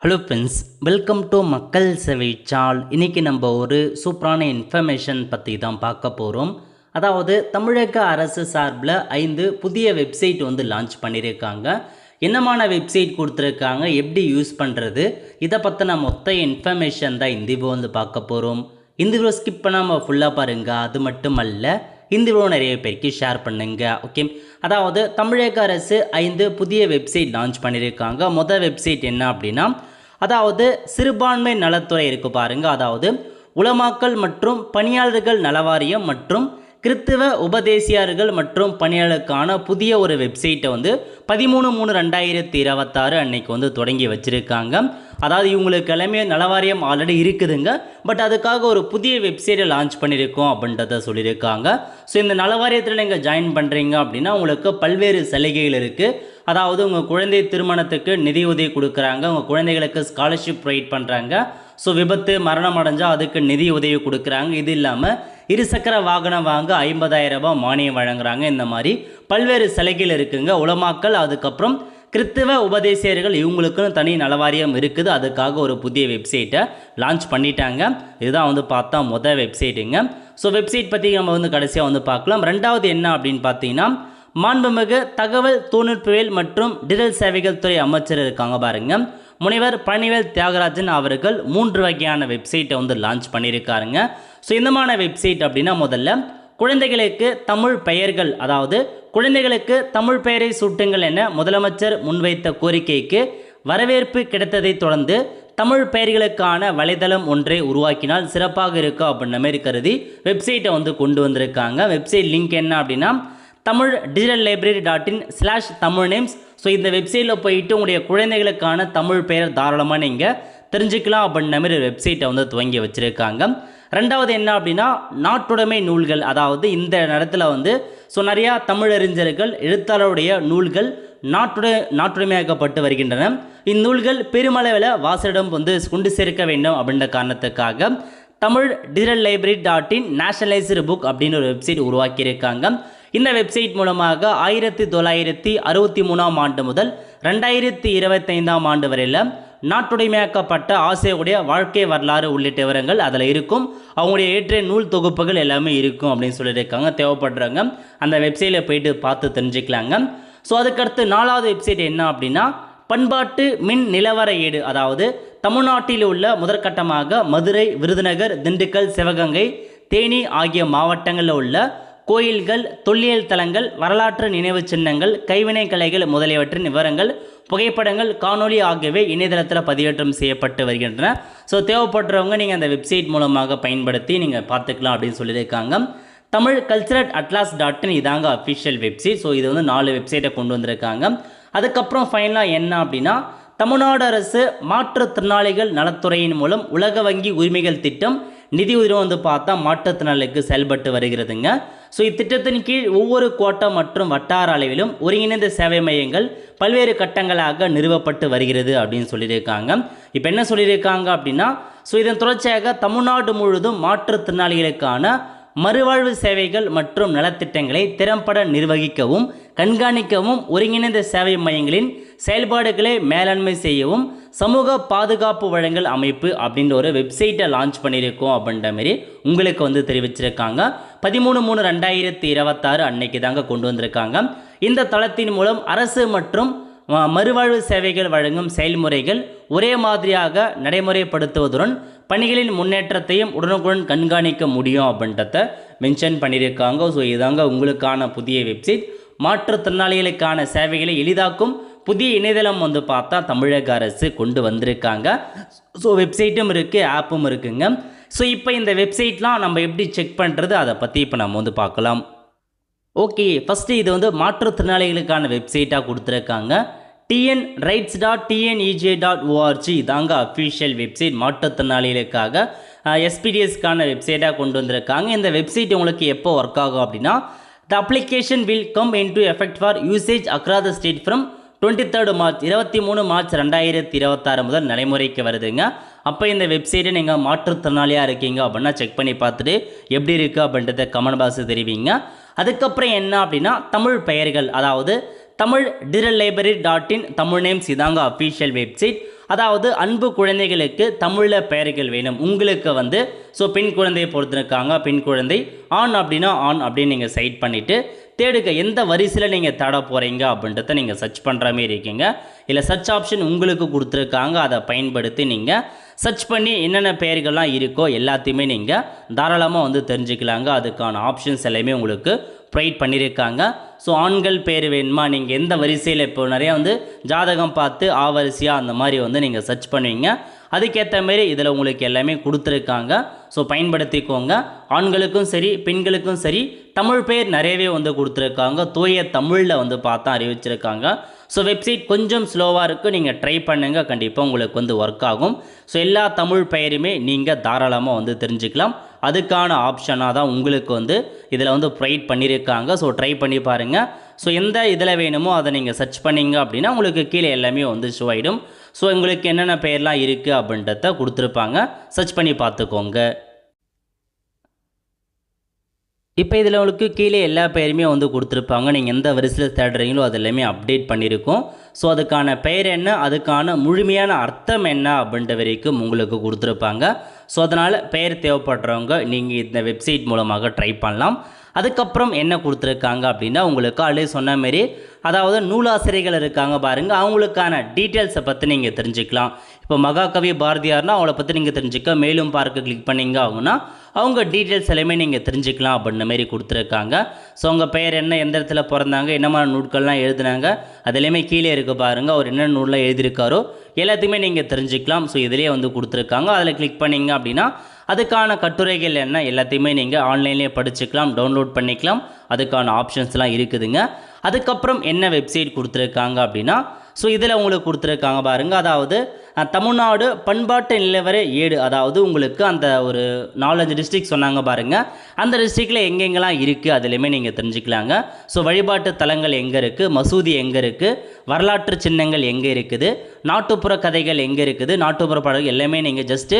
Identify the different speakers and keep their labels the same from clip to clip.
Speaker 1: Hello friends, welcome to மக்கள் சேவை சால். இன்றைக்கி நம்ம ஒரு சூப்பரான இன்ஃபர்மேஷன் பற்றி தான் பார்க்க போகிறோம். அதாவது தமிழக அரசு சார்பில் 5 புதிய வெப்சைட் லான்ச் பண்ணியிருக்காங்க. என்னமான வெப்சைட் கொடுத்துருக்காங்க, எப்படி யூஸ் பண்ணுறது, இதை பற்றின மொத்த இன்ஃபர்மேஷன் தான் இந்த வீடியோ பார்க்க போகிறோம். இந்த வீடியோ ஸ்கிப் பண்ணாமல் ஃபுல்லாக பாருங்கள். அது மட்டும் அல்ல, இந்த வீடியோ நிறைய பேருக்கு ஷேர் பண்ணுங்க. ஓகே, அதாவது தமிழக அரசு 5 புதிய வெப்சைட் லான்ச் பண்ணியிருக்காங்க. மொதல் வெப்சைட் என்ன அப்படின்னா, அதாவது சிறுபான்மை நலத்துறை இருக்குது பாருங்கள். அதாவது உலமாக்கல் மற்றும் பணியாளர்கள் நலவாரியம் மற்றும் கிறித்துவ உபதேசியார்கள் மற்றும் பணியாளருக்கான புதிய ஒரு வெப்சைட்டை 13/3/2026 அன்னைக்கு தொடங்கி வச்சுருக்காங்க. அதாவது இவங்களுக்கு எல்லாமே நலவாரியம் ஆல்ரெடி இருக்குதுங்க, பட் அதுக்காக ஒரு புதிய வெப்சைட்டை லான்ச் பண்ணியிருக்கோம் அப்படின்றத சொல்லியிருக்காங்க. ஸோ இந்த நலவாரியத்தில் நீங்கள் ஜாயின் பண்ணுறீங்க அப்படின்னா உங்களுக்கு பல்வேறு சலுகைகள் இருக்குது. அதாவது உங்கள் குழந்தை திருமணத்துக்கு நிதி உதவி கொடுக்குறாங்க, உங்கள் குழந்தைகளுக்கு ஸ்காலர்ஷிப் ப்ரொவைட் பண்ணுறாங்க. ஸோ விபத்து மரணம் அடைஞ்சால் அதுக்கு நிதி உதவி கொடுக்குறாங்க. இது இல்லாமல் இருசக்கர வாகனம் வாங்க 50,000 ரூபாய் மானியம் வழங்குறாங்க. இந்த மாதிரி பல்வேறு சலுகைகள் இருக்குங்க. உலமாக்கள், அதுக்கப்புறம் கிறித்துவ உபதேசியர்கள், இவங்களுக்குன்னு தனி நலவாரியம் இருக்குது. அதுக்காக ஒரு புதிய வெப்சைட்டை லான்ச் பண்ணிட்டாங்க. இதுதான் பார்த்தா மொதல் வெப்சைட்டுங்க. ஸோ வெப்சைட் பற்றி நம்ம கடைசியாக பார்க்கலாம். ரெண்டாவது என்ன அப்படின்னு பார்த்தீங்கன்னா, மாண்புமிகு தகவல் தொழில்நுட்பவியல் மற்றும் டிஜிட்டல் சேவைகள் துறை அமைச்சர் இருக்காங்க பாருங்க, முனைவர் பழனிவேல் தியாகராஜன் அவர்கள் 3 வகையான வெப்சைட்டை லான்ச் பண்ணியிருக்காருங்க. ஸோ இந்தமான வெப்சைட் அப்படின்னா, முதல்ல குழந்தைகளுக்கு தமிழ் பெயர்கள், அதாவது குழந்தைகளுக்கு தமிழ் பெயரை சூட்டுங்கள் என முதலமைச்சர் முன்வைத்த கோரிக்கைக்கு வரவேற்பு கிடைத்ததை தொடர்ந்து தமிழ் பெயர்களுக்கான வலைதளம் ஒன்றை உருவாக்கினால் சிறப்பாக இருக்கும் அப்படின்ற மாதிரி கருதி வெப்சைட்டை கொண்டு வந்திருக்காங்க. வெப்சைட் லிங்க் என்ன அப்படின்னா, tamildigitallibrary.in/tamil names. ஸோ இந்த வெப்சைட்டில் போயிட்டு உங்களுடைய குழந்தைகளுக்கான தமிழ் பெயர் தாராளமாக நீங்கள் தெரிஞ்சுக்கலாம் அப்படின்ற மாதிரி வெப்சைட்டை துவங்கி வச்சுருக்காங்க. ரெண்டாவது என்ன அப்படின்னா, நாட்டுடைமை நூல்கள், அதாவது இந்த இடத்துல ஸோ நிறையா தமிழறிஞர்கள் எழுத்தாளருடைய நூல்கள் நாட்டுடைமையாக்கப்பட்டு வருகின்றன. இந்நூல்கள் பெருமளவில் வாசலிடம் கொண்டு சேர்க்க வேண்டும் அப்படின்ற காரணத்துக்காக tamildigitallibrary.in நேஷனலைஸ்டு புக் அப்படின்னு ஒரு வெப்சைட் உருவாக்கியிருக்காங்க. இந்த வெப்சைட் மூலமாக 1963ஆம் ஆண்டு முதல் 2025ஆம் ஆண்டு வரையில் நாட்டுடைமையாக்கப்பட்ட ஆசிரியருடைய வாழ்க்கை வரலாறு உள்ளிட்ட விவரங்கள் அதில் இருக்கும். அவங்களுடைய ஏற்ற நூல் தொகுப்புகள் எல்லாமே இருக்கும் அப்படின்னு சொல்லியிருக்காங்க. தேவைப்படுறவங்க அந்த வெப்சைட்டில் போயிட்டு பார்த்து தெரிஞ்சுக்கலாங்க. ஸோ அதுக்கடுத்து 4வது வெப்சைட் என்ன அப்படின்னா, பண்பாட்டு மின் நிலவர ஏடு. அதாவது தமிழ்நாட்டில் உள்ள முதற்கட்டமாக மதுரை, விருதுநகர், திண்டுக்கல், சிவகங்கை, தேனி ஆகிய மாவட்டங்களில் உள்ள கோயில்கள், தொல்லியல் தலங்கள், வரலாற்று நினைவு சின்னங்கள், கைவினை கலைகள் முதலியவற்றின் விவரங்கள், புகைப்படங்கள், காணொலி ஆகியவை இணையதளத்தில் பதிவேற்றம் செய்யப்பட்டு வருகின்றன. ஸோ தேவைப்படுறவங்க நீங்கள் அந்த வெப்சைட் மூலமாக பயன்படுத்தி நீங்கள் பார்த்துக்கலாம் அப்படின்னு சொல்லியிருக்காங்க. தமிழ் கல்ச்சரல் அட்லாஸ்.in இதாங்க அஃபிஷியல் வெப்சைட். ஸோ இது 4 வெப்சைட்டை கொண்டு வந்திருக்காங்க. அதுக்கப்புறம் ஃபைனலாக என்ன அப்படின்னா, தமிழ்நாடு அரசு மாற்றுத்திறனாளிகள் நலத்துறையின் மூலம் உலக வங்கி உரிமைகள் திட்டம் நிதி உதவி பார்த்தா மாற்றுத்திறனாளிகளுக்கு செயல்பட்டு வருகிறதுங்க. ஸோ இத்திட்டத்தின் கீழ் ஒவ்வொரு கோட்டம் மற்றும் வட்டார அளவிலும் ஒருங்கிணைந்த சேவை மையங்கள் பல்வேறு கட்டங்களாக நிறுவப்பட்டு வருகிறது அப்படின்னு சொல்லியிருக்காங்க. இப்போ என்ன சொல்லியிருக்காங்க அப்படின்னா, ஸோ இதன் தொடர்ச்சியாக தமிழ்நாடு முழுவதும் மாற்றுத்திறனாளிகளுக்கான மறுவாழ்வு சேவைகள் மற்றும் நலத்திட்டங்களை திறம்பட நிர்வகிக்கவும் கண்காணிக்கவும் ஒருங்கிணைந்த சேவை மையங்களின் செயல்பாடுகளை மேலாண்மை செய்யவும் சமூக பாதுகாப்பு வழங்கல் அமைப்பு அப்படின்ற ஒரு வெப்சைட்டை லான்ச் பண்ணியிருக்கோம் அப்படின்ற மாரி உங்களுக்கு தெரிவிச்சிருக்காங்க. 13/3/2026 அன்னைக்கு தாங்க கொண்டு வந்திருக்காங்க. இந்த தளத்தின் மூலம் அரசு மற்றும் மறுவாழ்வு சேவைகள் வழங்கும் செயல்முறைகள் ஒரே மாதிரியாக நடைமுறைப்படுத்துவதுடன் பணிகளின் முன்னேற்றத்தையும் உடனுக்குடன் கண்காணிக்க முடியும் அப்படின்றத மென்ஷன் பண்ணியிருக்காங்க. ஸோ இதாங்க உங்களுக்கான புதிய வெப்சைட். மாற்றுத்திறனாளிகளுக்கான சேவைகளை எளிதாக்கும் புதிய இணையதளம் பார்த்தா தமிழக அரசு கொண்டு வந்திருக்காங்க. ஸோ வெப்சைட்டும் இருக்குது, ஆப்பும் இருக்குங்க. ஸோ இப்போ இந்த வெப்சைட்லாம் நம்ம எப்படி செக் பண்ணுறது, அதை பற்றி இப்போ நம்ம பார்க்கலாம். ஓகே, ஃபஸ்ட்டு இது மாற்றுத்திறனாளிகளுக்கான வெப்சைட்டாக கொடுத்துருக்காங்க. tnrights.tnej.org இதாங்க அஃபிஷியல் வெப்சைட். மாற்றுத்திறனாளிகளுக்காக எஸ்பிடிஎஸ்க்கான வெப்சைட்டாக கொண்டு வந்திருக்காங்க. இந்த வெப்சைட் உங்களுக்கு எப்போ ஒர்க் ஆகும் அப்படின்னா, the application will come into effect for usage across the state from 23 March 2026 முதல் நடைமுறைக்கு வருதுங்க. அப்போ இந்த வெப்சைட்டை நீங்கள் மாற்றுத்திறனாளியாக இருக்கீங்க அப்படின்னா செக் பண்ணி பார்த்துட்டு எப்படி இருக்குது அப்படின்றத கமெண்ட் பாக்ஸில் தெரிவிங்க. அதுக்கப்புறம் என்ன அப்படின்னா, தமிழ் பெயர்கள், அதாவது tamildigitallibrary.in தமிழ் நேம்ஸ் இதாங்க அஃபிஷியல் வெப்சைட். அதாவது அன்பு குழந்தைகளுக்கு தமிழில் பெயர்கள் வேணும் உங்களுக்கு வந்து. ஸோ பெண் குழந்தையை பொறுத்திருக்காங்க, பெண் குழந்தை. ஆண் அப்படின்னா ஆண் அப்படின்னு நீங்கள் செலக்ட் பண்ணிவிட்டு தேடுங்க எந்த வரிசையில் நீங்கள் தேட போகிறீங்க அப்படின்றத நீங்கள் சர்ச் பண்ணுற மாரி இருக்கீங்க. இல்லை சர்ச் ஆப்ஷன் உங்களுக்கு கொடுத்துருக்காங்க, அதை பயன்படுத்தி நீங்கள் சர்ச் பண்ணி என்னென்ன பெயர்கள்லாம் இருக்கோ எல்லாத்தையுமே நீங்கள் தாராளமாக வந்து தெரிஞ்சுக்கலாங்க. அதுக்கான ஆப்ஷன்ஸ் எல்லாமே உங்களுக்கு ப்ரொவைட் பண்ணியிருக்காங்க. ஸோ ஆண்கள் பேர் வேணுமா, நீங்கள் எந்த வரிசையில் இப்போ நிறையா வந்து ஜாதகம் பார்த்து வரிசையாக அந்த மாதிரி வந்து நீங்கள் சர்ச் பண்ணுவீங்க. அதுக்கேற்ற மாரி இதில் உங்களுக்கு எல்லாமே கொடுத்துருக்காங்க. ஸோ பயன்படுத்திக்கோங்க. ஆண்களுக்கும் சரி பெண்களுக்கும் சரி தமிழ் பேர் நிறையவே வந்து கொடுத்துருக்காங்க. தூய தமிழில் வந்து பார்த்தா அறிவிச்சிருக்காங்க. ஸோ வெப்சைட் கொஞ்சம் ஸ்லோவாக இருக்குது, நீங்கள் ட்ரை பண்ணுங்கள், கண்டிப்பாக உங்களுக்கு வந்து ஒர்க் ஆகும். ஸோ எல்லா தமிழ் பெயருமே நீங்கள் தாராளமாக வந்து தெரிஞ்சுக்கலாம். அதுக்கான ஆப்ஷனாக தான் உங்களுக்கு வந்து இதில் வந்து ப்ரொவைட் பண்ணியிருக்காங்க. ஸோ ட்ரை பண்ணி பாருங்கள். ஸோ எந்த இதில் வேணுமோ அதை நீங்கள் சர்ச் பண்ணிங்க அப்படின்னா உங்களுக்கு கீழே எல்லாமே வந்து ஷோ ஆகிடும். ஸோ உங்களுக்கு என்னென்ன பெயர்லாம் இருக்குது அப்படின்றத கொடுத்துருப்பாங்க, சர்ச் பண்ணி பார்த்துக்கோங்க. இப்போ இதில் உங்களுக்கு கீழே எல்லா பெயருமே வந்து கொடுத்துருப்பாங்க. நீங்கள் எந்த வரிசையில் தேடுறீங்களோ அது எல்லாமே அப்டேட் பண்ணியிருக்கோம். ஸோ அதுக்கான பெயர் என்ன, அதுக்கான முழுமையான அர்த்தம் என்ன அப்படின்ற வரைக்கும் உங்களுக்கு கொடுத்துருப்பாங்க. ஸோ அதனால் பெயர் தேவைப்படுறவங்க நீங்கள் இந்த வெப்சைட் மூலமாக ட்ரை பண்ணலாம். அதுக்கப்புறம் என்ன கொடுத்துருக்காங்க அப்படின்னா உங்களுக்கு ஆல்ரெடி சொன்ன மாரி அதாவது நூலாசிரியர்கள் இருக்காங்க பாருங்கள், அவங்களுக்கான டீட்டெயில்ஸை பற்றி நீங்கள் தெரிஞ்சுக்கலாம். இப்போ மகாகவி பாரதியார்னா அவங்கள பற்றி நீங்கள் தெரிஞ்சுக்க மேலும் பார்க்க கிளிக் பண்ணிங்க ஆகுனா அவங்க டீட்டெயில்ஸ் எல்லாமே நீங்கள் தெரிஞ்சுக்கலாம் அப்படின்ற மாரி கொடுத்துருக்காங்க. ஸோ உங்கள் பெயர் என்ன, எந்த இடத்துல பிறந்தாங்க, என்ன மாதிரி நூட்கள்லாம் எழுதுனாங்க, அது எல்லாமே கீழே இருக்க பாருங்கள். அவர் என்ன நூலில் எழுதியிருக்காரோ எல்லாத்தையுமே நீங்கள் தெரிஞ்சுக்கலாம். ஸோ இதிலே வந்து கொடுத்துருக்காங்க, அதில் கிளிக் பண்ணிங்க அப்படின்னா அதுக்கான கட்டுரைகள் என்ன எல்லாத்தையுமே நீங்கள் ஆன்லைன்லேயே படிச்சுக்கலாம், டவுன்லோட் பண்ணிக்கலாம். அதுக்கான ஆப்ஷன்ஸ்லாம் இருக்குதுங்க. அதுக்கப்புறம் என்ன வெப்சைட் கொடுத்துருக்காங்க அப்படின்னா ஸோ இதில் உங்களுக்கு கொடுத்துருக்காங்க பாருங்கள். அதாவது தமிழ்நாடு பண்பாட்டு நிலவர ஏடு, அதாவது உங்களுக்கு அந்த ஒரு 4-5 டிஸ்ட்ரிக்ட் சொன்னாங்க பாருங்கள், அந்த டிஸ்ட்ரிக்டில் எங்கெங்கெல்லாம் இருக்குது அதுலேயுமே நீங்கள் தெரிஞ்சுக்கலாங்க. ஸோ வழிபாட்டு தலங்கள் எங்கே இருக்குது, மசூதி எங்கே இருக்குது, வரலாற்று சின்னங்கள் எங்கே இருக்குது, நாட்டுப்புற கதைகள் எங்கே இருக்குது, நாட்டுப்புற பாடல்கள் எல்லாமே நீங்கள் ஜஸ்ட்டு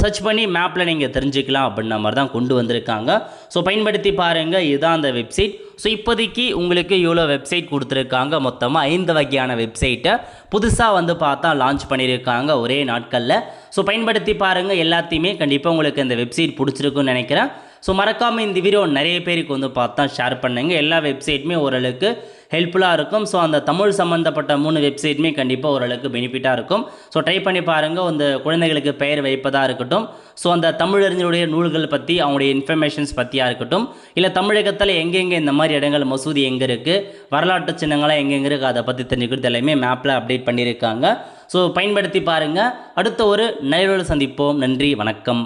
Speaker 1: சர்ச் பண்ணி மேப்பில் நீங்கள் தெரிஞ்சுக்கலாம் அப்படின்ற மாதிரி தான் கொண்டு வந்திருக்காங்க. ஸோ பயன்படுத்தி பாருங்கள். இதுதான் அந்த வெப்சைட். ஸோ இப்போதைக்கு உங்களுக்கு இவ்வளோ வெப்சைட் கொடுத்துருக்காங்க. மொத்தமாக 5 வகையான வெப்சைட்டை புதுசாக வந்து பார்த்தா லான்ச் பண்ணியிருக்காங்க ஒரே நாட்களில். ஸோ பயன்படுத்தி பாருங்கள். எல்லாத்தையுமே கண்டிப்பாக உங்களுக்கு இந்த வெப்சைட் பிடிச்சிருக்குன்னு நினைக்கிறேன். ஸோ மறக்காமல் இந்த வீடியோ நிறைய பேருக்கு வந்து பார்த்தா ஷேர் பண்ணுங்க. எல்லா வெப்சைட்டுமே ஓரளவுக்கு ஹெல்ப்ஃபுல்லாக இருக்கும். ஸோ அந்த தமிழ் சம்மந்தப்பட்ட 3 வெப்சைட்டுமே கண்டிப்பாக ஓரளவுக்கு பெனிஃபிட்டாக இருக்கும். ஸோ ட்ரை பண்ணி பாருங்கள். அந்த குழந்தைகளுக்கு பெயர் வைப்பதாக இருக்கட்டும், ஸோ அந்த தமிழறிஞருடைய நூல்கள் பற்றி அவங்களுடைய இன்ஃபர்மேஷன்ஸ் பற்றியாக இருக்கட்டும், இல்லை தமிழகத்தில் எங்கெங்கே இந்த மாதிரி இடங்கள் மசூதி எங்கே இருக்குது, வரலாற்று சின்னங்களாக எங்கெங்கே இருக்குது அதை பற்றி தெரிஞ்சுக்கிறது எல்லாமே மேப்பில் அப்டேட் பண்ணியிருக்காங்க. ஸோ பயன்படுத்தி பாருங்கள். அடுத்த ஒரு நிகழ்வில் சந்திப்போம். நன்றி, வணக்கம்.